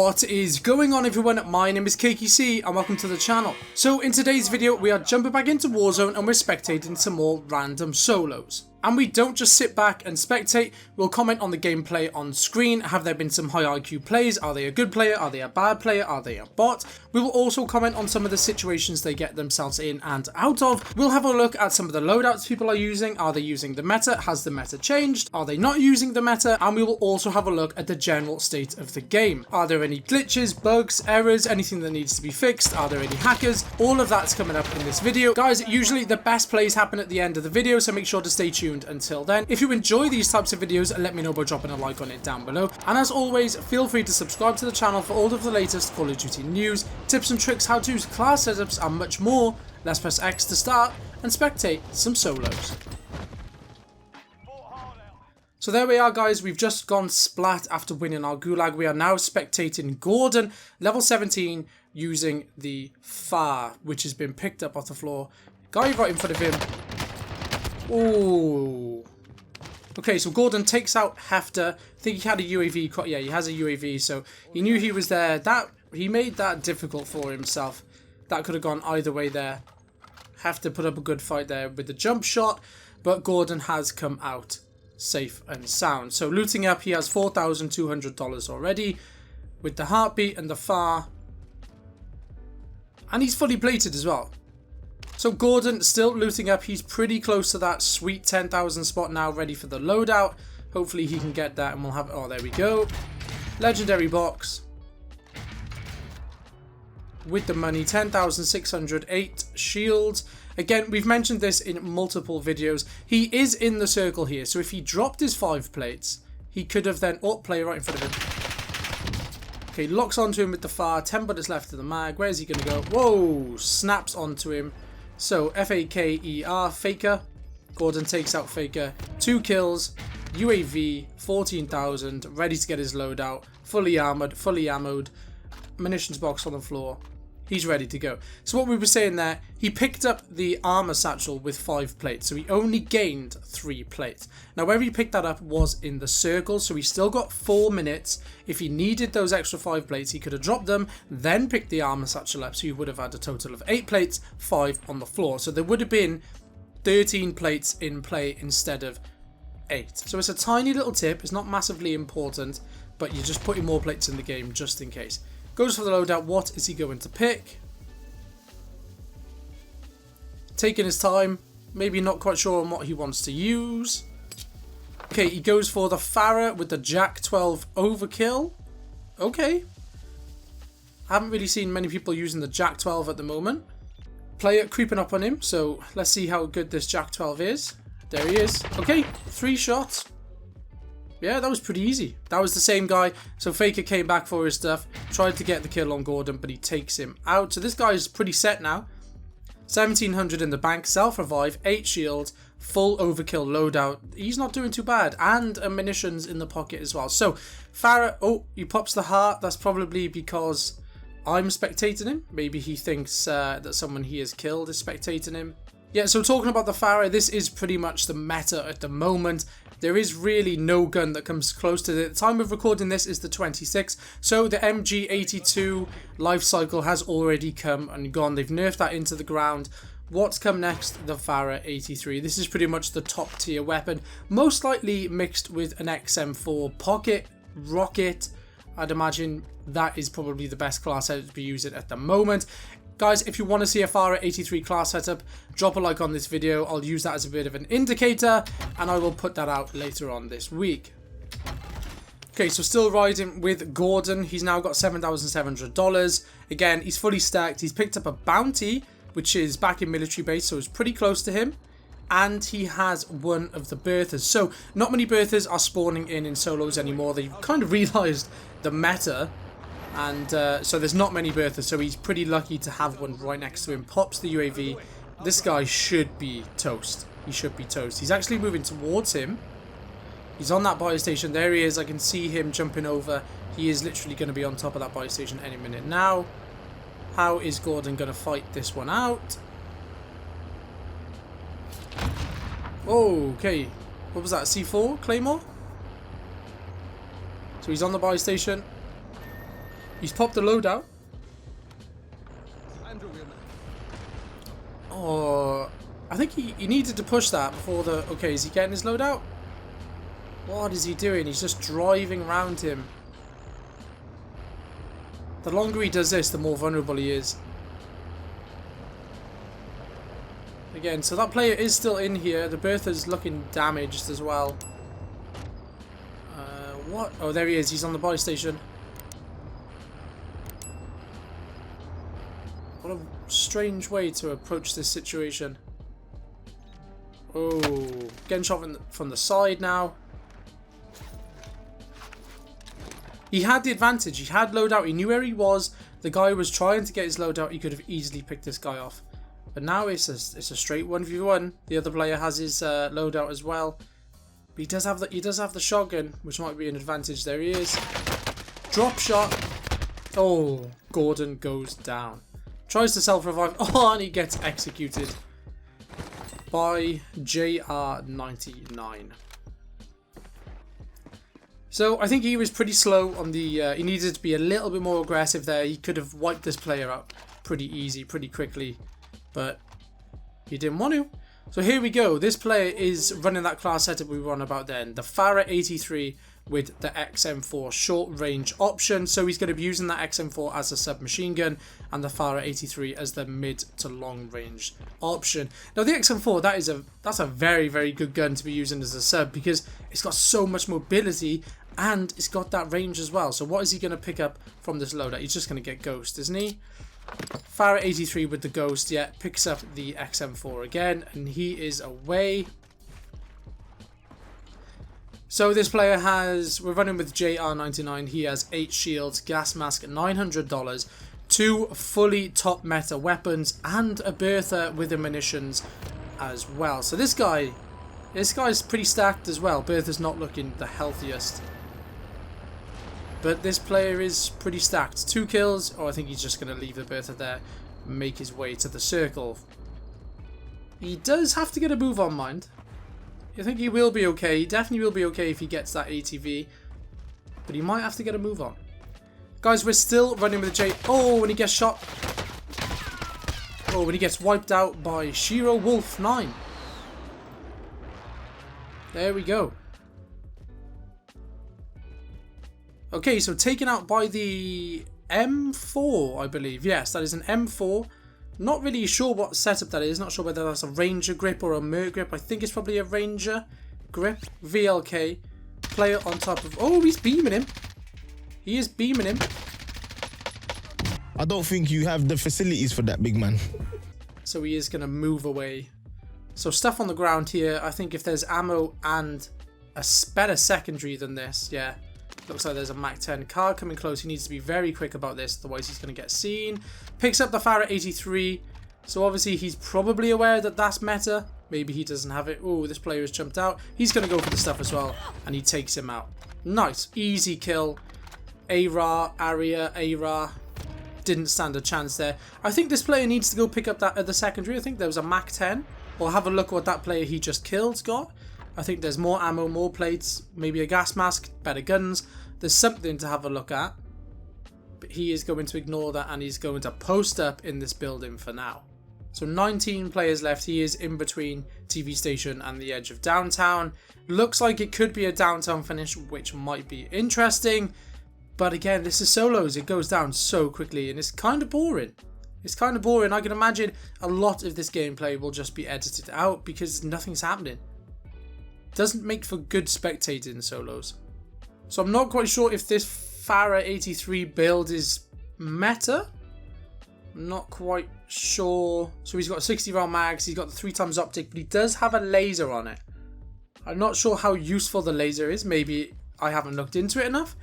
What is going on, everyone? My name is CakeyC and welcome to the channel. So in today's video we are jumping back into Warzone and we're spectating some more random solos. And we don't just sit back and spectate, we'll comment on the gameplay on screen. Have there been some high IQ plays? Are they a good player? Are they a bad player? Are they a bot? We will also comment on some of the situations they get themselves in and out of. We'll have a look at some of the loadouts people are using. Are they using the meta? Has the meta changed? Are they not using the meta? And we will also have a look at the general state of the game. Are there any glitches, bugs, errors, anything that needs to be fixed? Are there any hackers? All of that's coming up in this video. Guys, usually the best plays happen at the end of the video, so make sure to stay tuned until then. If you enjoy these types of videos, let me know by dropping a like on it down below. And as always, feel free to subscribe to the channel for all of the latest Call of Duty news, tips and tricks, how-tos, class setups, and much more. Let's press X to start and spectate some solos. So there we are, guys. We've just gone splat after winning our gulag. We are now spectating Gordon, level 17, using the Wafare, which has been picked up off the floor. Guy right in front of him. Ooh. Okay, so Gordon takes out Hefter. I think he had a UAV. Yeah, he has a UAV, so he knew he was there. He made that difficult for himself. That could have gone either way there. Hefter put up a good fight there with the jump shot, but Gordon has come out safe and sound. So looting up, he has $4,200 already with the heartbeat and the Wafare. And he's fully plated as well. So Gordon still looting up. He's pretty close to that sweet 10,000 spot now, ready for the loadout. Hopefully he can get that and we'll have... Oh, there we go. Legendary box. With the money, 10,608 shields. Again, we've mentioned this in multiple videos. He is in the circle here. So if he dropped his 5 plates, he could have then... Oh, player right in front of him. Okay, locks onto him with the Wafare. 10 bullets left to the mag. Where's he going to go? Whoa! Snaps onto him. So, Faker, Faker. Gordon takes out Faker. 2 kills. UAV, 14,000. Ready to get his loadout. Fully armored, fully ammoed. Munitions box on the floor. He's ready to go. So what we were saying there, he picked up the armor satchel with 5 plates. So he only gained 3 plates. Now where he picked that up was in the circle. So he still got 4 minutes. If he needed those extra 5 plates, he could have dropped them, then picked the armor satchel up. So he would have had a total of 8 plates, 5 on the floor. So there would have been 13 plates in play instead of 8. So it's a tiny little tip. It's not massively important, but you're just putting more plates in the game just in case. Goes for the loadout. What is he going to pick? Taking his time. Maybe not quite sure on what he wants to use. Okay, he goes for the Wafare with the Jack 12 overkill. Okay. I haven't really seen many people using the Jack 12 at the moment. Player creeping up on him. So let's see how good this Jack 12 is. There he is. Okay, 3 shots. Yeah, that was pretty easy. That was the same guy. So Faker came back for his stuff. Tried to get the kill on Gordon, but he takes him out. So this guy is pretty set now. 1,700 in the bank. Self-revive. 8 shields. Full overkill loadout. He's not doing too bad. And munitions in the pocket as well. So Wafare. Oh, he pops the heart. That's probably because I'm spectating him. Maybe he thinks that someone he has killed is spectating him. Yeah, so talking about the Wafare, this is pretty much the meta at the moment. There is really no gun that comes close to it. The time of recording this is the 26th, so the MG82 life cycle has already come and gone. They've nerfed that into the ground. What's come next? The Wafare 83. This is pretty much the top tier weapon, most likely mixed with an XM4 pocket rocket. I'd imagine that is probably the best class setup to be using at the moment. Guys, if you want to see a Wafare 83 class setup, drop a like on this video. I'll use that as a bit of an indicator, and I will put that out later on this week. Okay, so still riding with Gordon. He's now got $7,700. Again, he's fully stacked. He's picked up a bounty, which is back in military base, so it's pretty close to him. And he has one of the berthas. So, not many berthas are spawning in solos anymore. They've kind of realised the meta. And so there's not many berthas, so he's pretty lucky to have one right next to him. Pops the UAV. This guy should be toast. He should be toast. He's actually moving towards him. He's on that buy station. There he is. I can see him jumping over. He is literally going to be on top of that buy station any minute now. How is Gordon going to fight this one out? Oh, okay. What was that? C4? Claymore? So he's on the buy station. He's popped the loadout. Oh, I think he needed to push that before the... Okay, is he getting his loadout? What is he doing? He's just driving around him. The longer he does this, the more vulnerable he is. Again, so that player is still in here. The Bertha's looking damaged as well. What? Oh, there he is. He's on the buy station. What a strange way to approach this situation. Oh, getting shot from the side now. He had the advantage. He had loadout. He knew where he was. The guy was trying to get his loadout. He could have easily picked this guy off. But now it's a straight 1v1. The other player has his loadout as well. But he does have the shotgun, which might be an advantage. There he is. Drop shot. Oh, Gordon goes down. Tries to self-revive. Oh, and he gets executed by JR99. So I think he was pretty slow on the... he needed to be a little bit more aggressive there. He could have wiped this player out pretty easy, pretty quickly. But he didn't want to. So here we go. This player is running that class setup we were on about then. The Wafare 83 with the XM4 short range option. So he's going to be using that XM4 as a submachine gun and the Wafare 83 as the mid to long range option. Now the XM4, that's a very, very good gun to be using as a sub because it's got so much mobility and it's got that range as well. So what is he going to pick up from this loadout? He's just going to get Ghost, isn't he? Wafare 83 with the Ghost, yeah, picks up the XM4 again, and he is away. So this player we're running with JR99, he has 8 shields, gas mask, $900, 2 fully top meta weapons, and a Bertha with the munitions as well. So this guy's pretty stacked as well. Bertha's not looking the healthiest. But this player is pretty stacked. 2 kills. Oh, I think he's just going to leave the Bertha there and make his way to the circle. He does have to get a move on, mind. I think he will be okay. He definitely will be okay if he gets that ATV. But he might have to get a move on. Guys, we're still running with the J. Oh, when he gets shot. Oh, when he gets wiped out by Shiro Wolf 9. There we go. Okay, so taken out by the M4, I believe. Yes, that is an M4. Not really sure what setup that is. Not sure whether that's a Ranger grip or a Merc grip. I think it's probably a Ranger grip. VLK. Player on top of... Oh, he's beaming him. He is beaming him. I don't think you have the facilities for that, big man. So he is going to move away. So stuff on the ground here. I think if there's ammo and a better secondary than this, yeah. Looks like there's a Mac 10 car coming close. He needs to be very quick about this, otherwise he's going to get seen. Picks up the Wafare 83. So obviously he's probably aware that that's meta. Maybe he doesn't have it. Oh, this player has jumped out. He's going to go for the stuff as well, and he takes him out. Nice. Easy kill. Aria. Didn't stand a chance there. I think this player needs to go pick up that other secondary. I think there was a Mac 10. Or have a look what that player he just killed's got. I think there's more ammo, more plates, maybe a gas mask, better guns. There's something to have a look at. But he is going to ignore that and he's going to post up in this building for now. So 19 players left. He is in between TV station and the edge of downtown. Looks like it could be a downtown finish, which might be interesting. But again, this is solos. It goes down so quickly and it's kind of boring. It's kind of boring. I can imagine a lot of this gameplay will just be edited out because nothing's happening. Doesn't make for good spectating solos. So I'm not quite sure if this Wafare 83 build is meta. I'm not quite sure. So he's got 60 round mags, he's got the 3x optic, but he does have a laser on it. I'm not sure how useful the laser is. Maybe I haven't looked into it enough,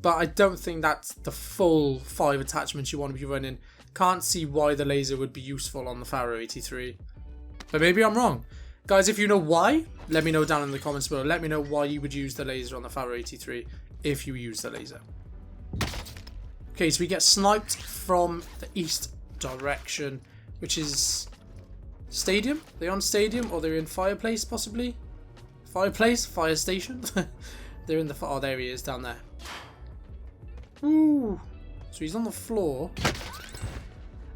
but I don't think that's the full 5 attachments you want to be running. Can't see why the laser would be useful on the Wafare 83. But maybe I'm wrong. Guys, if you know why, let me know down in the comments below. Let me know why you would use the laser on the Wafare 83 if you use the laser. Okay, so we get sniped from the east direction, which is stadium. Are they on stadium or they're in fireplace possibly? Fireplace? Fire station? They're in the... Oh, there he is down there. Ooh. So he's on the floor.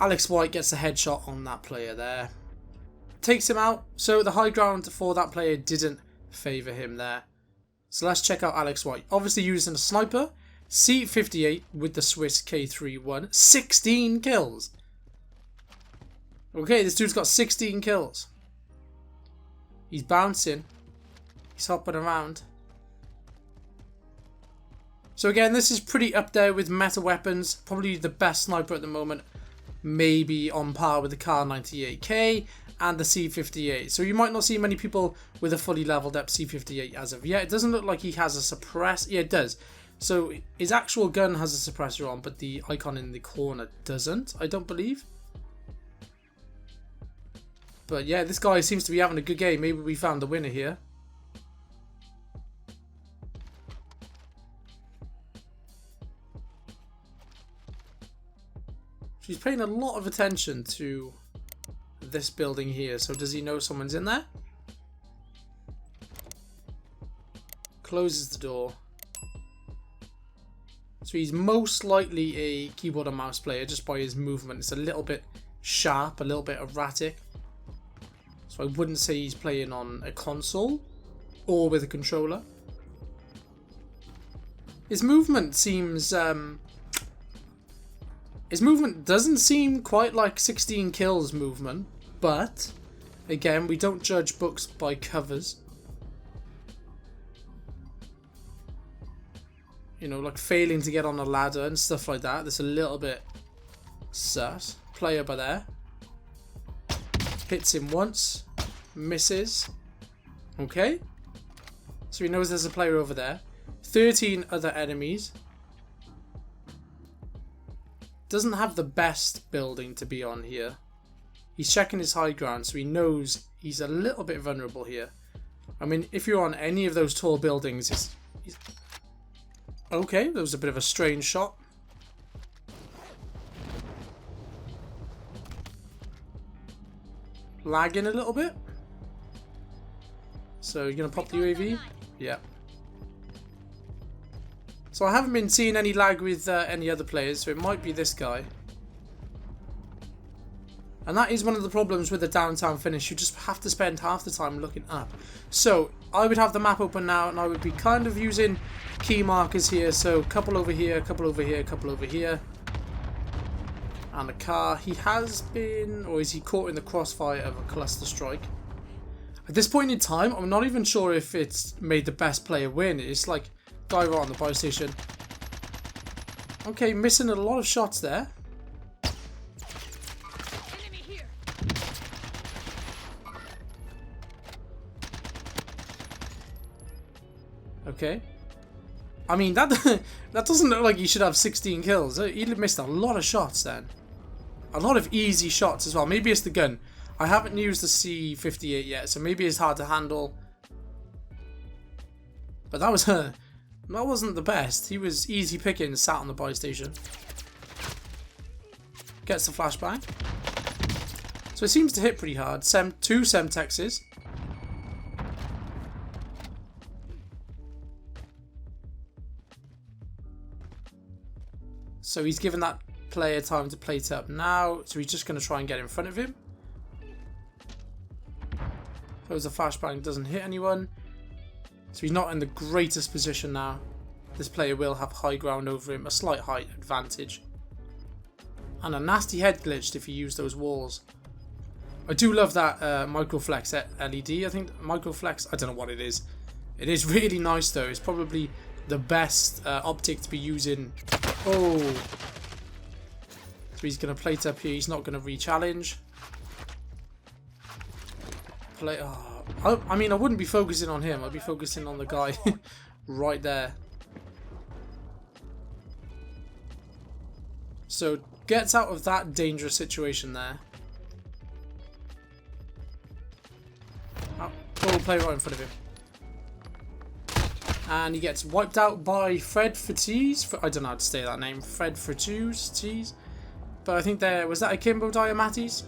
Alex White gets a headshot on that player there. Takes him out. So the high ground for that player didn't favour him there. So let's check out Alex White. Obviously using a sniper. C58 with the Swiss K31. 16 kills. Okay, this dude's got 16 kills. He's bouncing. He's hopping around. So again, this is pretty up there with meta weapons. Probably the best sniper at the moment. Maybe on par with the Kar 98K and the C58. So you might not see many people with a fully leveled up C58 as of yet. It doesn't look like he has a suppress. Yeah, it does. So his actual gun has a suppressor on, but the icon in the corner doesn't, I don't believe. But yeah, this guy seems to be having a good game. Maybe we found the winner here. She's paying a lot of attention to this building here. So does he know someone's in there? Closes the door. So he's most likely a keyboard and mouse player just by his movement. It's a little bit sharp, a little bit erratic. So I wouldn't say he's playing on a console or with a controller. His movement seems... his movement doesn't seem quite like 16 kills movement, but again, we don't judge books by covers. You know, like failing to get on a ladder and stuff like that. That's a little bit sus. Player by there. Hits him once. Misses. Okay. So he knows there's a player over there. 13 other enemies. Doesn't have the best building to be on here. He's checking his high ground, so he knows he's a little bit vulnerable here. I mean, if you're on any of those tall buildings, he's... Okay, that was a bit of a strange shot. Lagging a little bit. So you're going to pop the UAV? Yeah. So I haven't been seeing any lag with any other players, so it might be this guy. And that is one of the problems with the downtown finish. You just have to spend half the time looking up. So I would have the map open now, and I would be kind of using key markers here. So a couple over here, a couple over here, a couple over here. And a car. He has been, or is he caught in the crossfire of a cluster strike? At this point in time, I'm not even sure if it's made the best player win. It's like guy right on the buy station. Okay, missing a lot of shots there. Enemy here. Okay. I mean, that doesn't look like he should have 16 kills. He missed a lot of shots then. A lot of easy shots as well. Maybe it's the gun. I haven't used the C58 yet, so maybe it's hard to handle. But that was that wasn't the best. He was easy picking, sat on the buy station. Gets the flashbang. So it seems to hit pretty hard. Two Semtexes. So he's given that player time to plate up now. So he's just going to try and get in front of him. Throws a flashbang, doesn't hit anyone. So he's not in the greatest position now. This player will have high ground over him. A slight height advantage. And a nasty head glitched if he used those walls. I do love that Microflex LED. I think Microflex, I don't know what it is. It is really nice though. It's probably the best optic to be using. Oh. So he's going to plate up here. He's not going to re-challenge. Oh. I mean, I wouldn't be focusing on him. I'd be focusing on the guy right there. So gets out of that dangerous situation there. Oh, play right in front of him. And he gets wiped out by Fred Fatise. I don't know how to say that name. Fred Fatise. But I think there was that Akimbo Diamatis.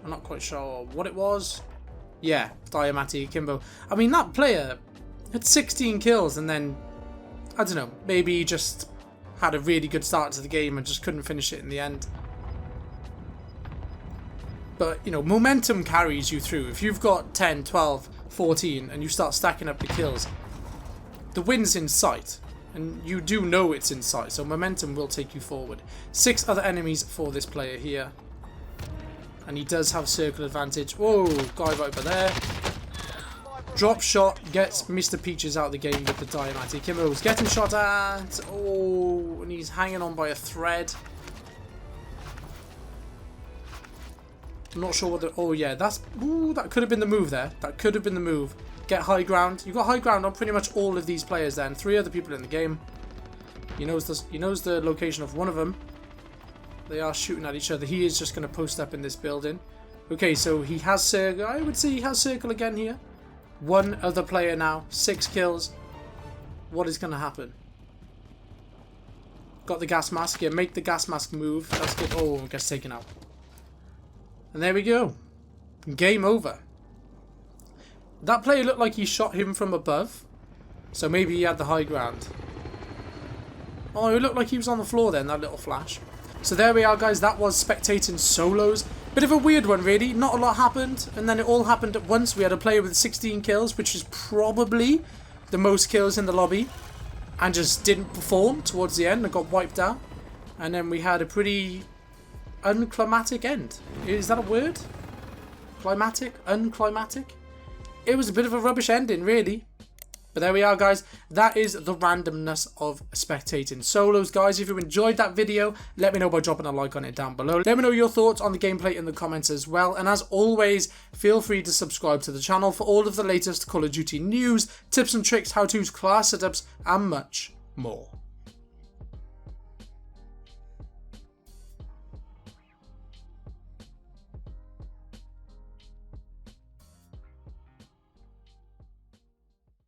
I'm not quite sure what it was. Yeah, Diamati Akimbo. I mean, that player had 16 kills and then, I don't know, maybe just had a really good start to the game and just couldn't finish it in the end. But, you know, momentum carries you through. If you've got 10, 12, 14 and you start stacking up the kills, the win's in sight. And you do know it's in sight, so momentum will take you forward. 6 other enemies for this player here. And he does have circle advantage. Whoa, guy right over there. Drop shot gets Mr. Peaches out of the game with the dynamite. Kimbo's getting shot at. Oh, and he's hanging on by a thread. I'm not sure what the... Oh, yeah, that's... Ooh, that could have been the move there. That could have been the move. Get high ground. You got high ground on pretty much all of these players then. 3 other people in the game. He knows the location of one of them. They are shooting at each other. He is just going to post up in this building. Okay, so he has circle. I would say he has circle again here. 1 other player now. 6 kills. What is going to happen? Got the gas mask. Yeah, make the gas mask move. That's good. Oh, gets taken out. And there we go. Game over. That player looked like he shot him from above. So maybe he had the high ground. Oh, it looked like he was on the floor then, that little flash. So there we are, guys. That was Spectating Solos. Bit of a weird one, really. Not a lot happened. And then it all happened at once. We had a player with 16 kills, which is probably the most kills in the lobby. And just didn't perform towards the end and got wiped out. And then we had a pretty unclimatic end. Is that a word? Climatic? Unclimatic? It was a bit of a rubbish ending, really. But there we are, guys. That is the randomness of Spectating Solos. Guys, if you enjoyed that video, let me know by dropping a like on it down below. Let me know your thoughts on the gameplay in the comments as well. And as always, feel free to subscribe to the channel for all of the latest Call of Duty news, tips and tricks, how-tos, class setups, and much more.